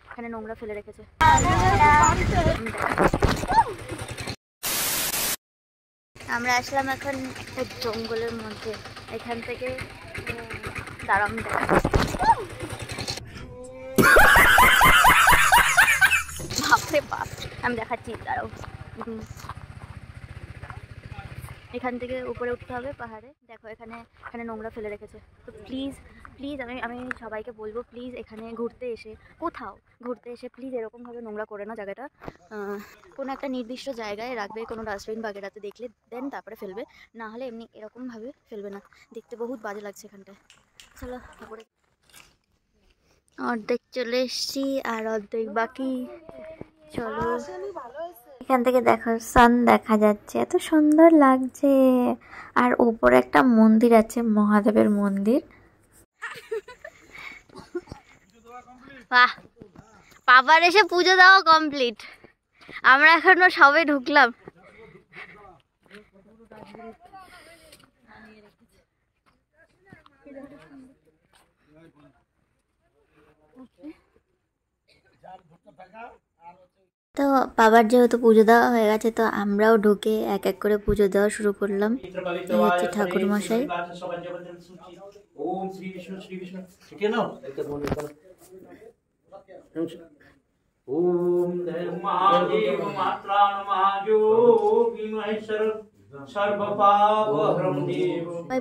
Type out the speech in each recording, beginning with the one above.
এখানে নোংরা ফেলে রেখেছে। আমরা আসলাম এখন একটা জঙ্গলের মধ্যে। এখান থেকে দাঁড়াম বাপরে বাপ, আমি দেখাচ্ছি দাঁড়াও। এখান থেকে উপরে উঠতে হবে পাহাড়ে। দেখো এখানে নোংরা ফেলে রেখেছে। তো প্লিজ প্লিজ আমি সবাইকে বলবো, প্লিজ এখানে কোথাও ঘুরতে এসে প্লিজ এরকমভাবে নোংরা করে না জায়গাটা। কোনো একটা নির্দিষ্ট জায়গায় রাখবে, কোনো ডাস্টবিন বাগেরাতে দেখলে দেন তারপরে ফেলবে, না হলে এমনি এরকমভাবে ফেলবে না। দেখতে বহুত বাজে লাগছে এখানটায়। চলো উপরে। অর্ধেক চলে এসছি আর অর্ধেক বাকি। চলো, এখান থেকে দেখো সান দেখা যাচ্ছে, এত সুন্দর লাগছে। আর উপরে একটা মন্দির আছে, মহাদেবের মন্দির। বাহ, বাবার এসে পুজো দেওয়া কমপ্লিট। আমরা এখনো সবে ঢুকলাম। তো বাবার যেহেতু পুজো দেওয়া হয়ে গেছে, তো আমরাও ঢুকে এক এক করে পুজো দেওয়া শুরু করলাম। এই হচ্ছে ঠাকুর মশাই।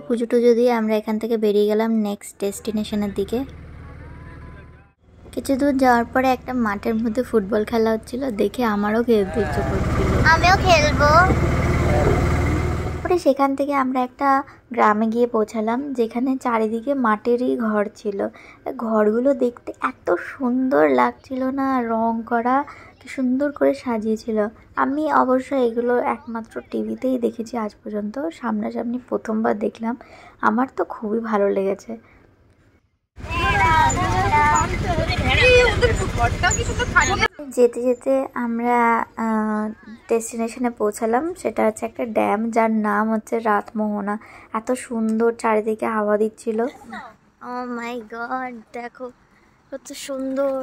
পুজো টুজো দিয়ে আমরা এখান থেকে বেরিয়ে গেলাম নেক্সট ডেস্টিনেশনের দিকে। কিছু দূর যাওয়ার পরে একটা মাঠের মধ্যে ফুটবল খেলা হচ্ছিল, দেখে আমারও খেলতে ইচ্ছে করছিল, আমিও খেলবো। পরে সেখান থেকে আমরা একটা গ্রামে গিয়ে পৌঁছালাম, যেখানে চারিদিকে মাটিরই ঘর ছিল। ঘরগুলো দেখতে এত সুন্দর লাগছিল না, রং করা, কি সুন্দর করে সাজিয়েছিল। আমি অবশ্য এগুলো একমাত্র টিভিতেই দেখেছি আজ পর্যন্ত, সামনাসামনি প্রথমবার দেখলাম। আমার তো খুবই ভালো লেগেছে। যেতে যেতে আমরা ডেস্টিনেশনে পৌঁছালাম। সেটা হচ্ছে একটা ড্যাম, যার নাম হচ্ছে রাতমোহনা। এত সুন্দর, চারিদিকে হাওয়া দিচ্ছিল। ও মাই গড, দেখো কত সুন্দর।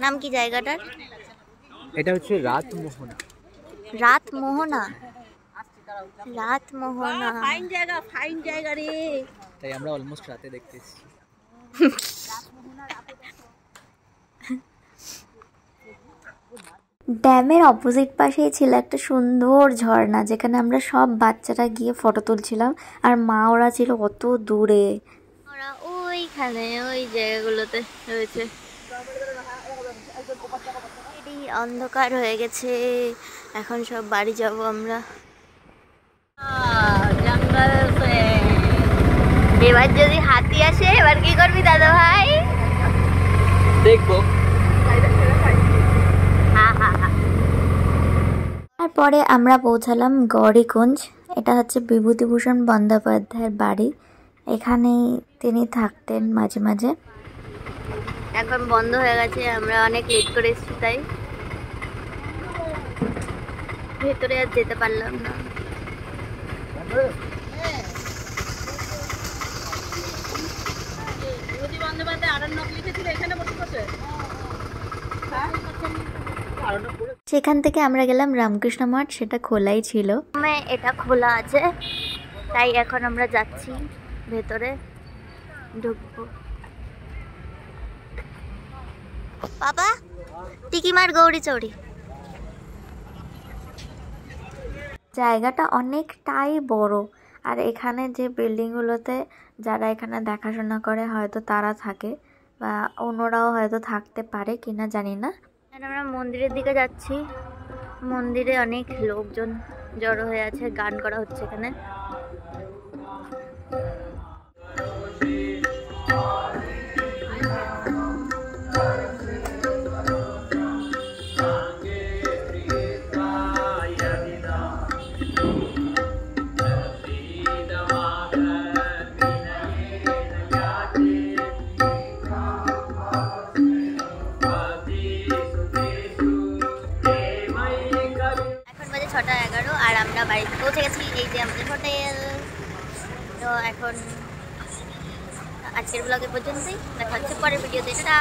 নাম কি জায়গাটার? এটা হচ্ছে রাতমোহনা। রাতমোহনা, রাতমোহনা ফাইন জায়গা রে। তাই আমরা অলমোস্ট রাতে দেখতে এসেছি। ড্যামের অপোজিট পাশেই ছিল একটা সুন্দর ঝর্ণা, যেখানে আমরা সব বাচ্চারা গিয়ে ফটো তুলছিলাম। আর মা ওরা ছিল অত দূরে, ওরা ওইখানে ওই জায়গাগুলোতে রয়েছে। অন্ধকার হয়ে গেছে, এখন সব বাড়ি যাব আমরা। জঙ্গল এবার যদি হাতি আসে, এবার কি করবি দাদা ভাই? দেখবো। তারপরে আমরা পৌঁছালাম গৌরীকুঞ্জ। এটা হচ্ছে বিভূতিভূষণ বন্দ্যোপাধ্যায়ের বাড়ি, এখানেই তিনি থাকতেন মাঝে মাঝে। এখন বন্ধ হয়ে গেছে, আমরা অনেক লেট করে এসেছি, তাই ভেতরে আর যেতে পারলাম না। সেখান থেকে আমরা গেলাম রামকৃষ্ণ মঠ, সেটা খোলাই ছিল। এটা খোলা আছে, তাই এখন আমরা যাচ্ছি ভেতরে, ঢুকবো। বাবা টিকিমার গৌরী চৌড়ি। জায়গাটা অনেকটাই বড়, আর এখানে যে বিল্ডিংগুলোতে যারা এখানে দেখাশোনা করে হয়তো তারা থাকে, বা অন্যরাও হয়তো থাকতে পারে কিনা জানি না। আমরা মন্দিরের দিকে যাচ্ছি, মন্দিরে অনেক লোকজন জড়ো হয়ে আছে, গান করা হচ্ছে এখানে। এখন বাজে 6:11 আর আমরা বাড়িতে পৌঁছে গেছি। এই যে আমাদের হোটেল, তো এখন আজকের ব্লগে পর্যন্তই, দেখা হচ্ছে পরের ভিডিওতে। টাটা।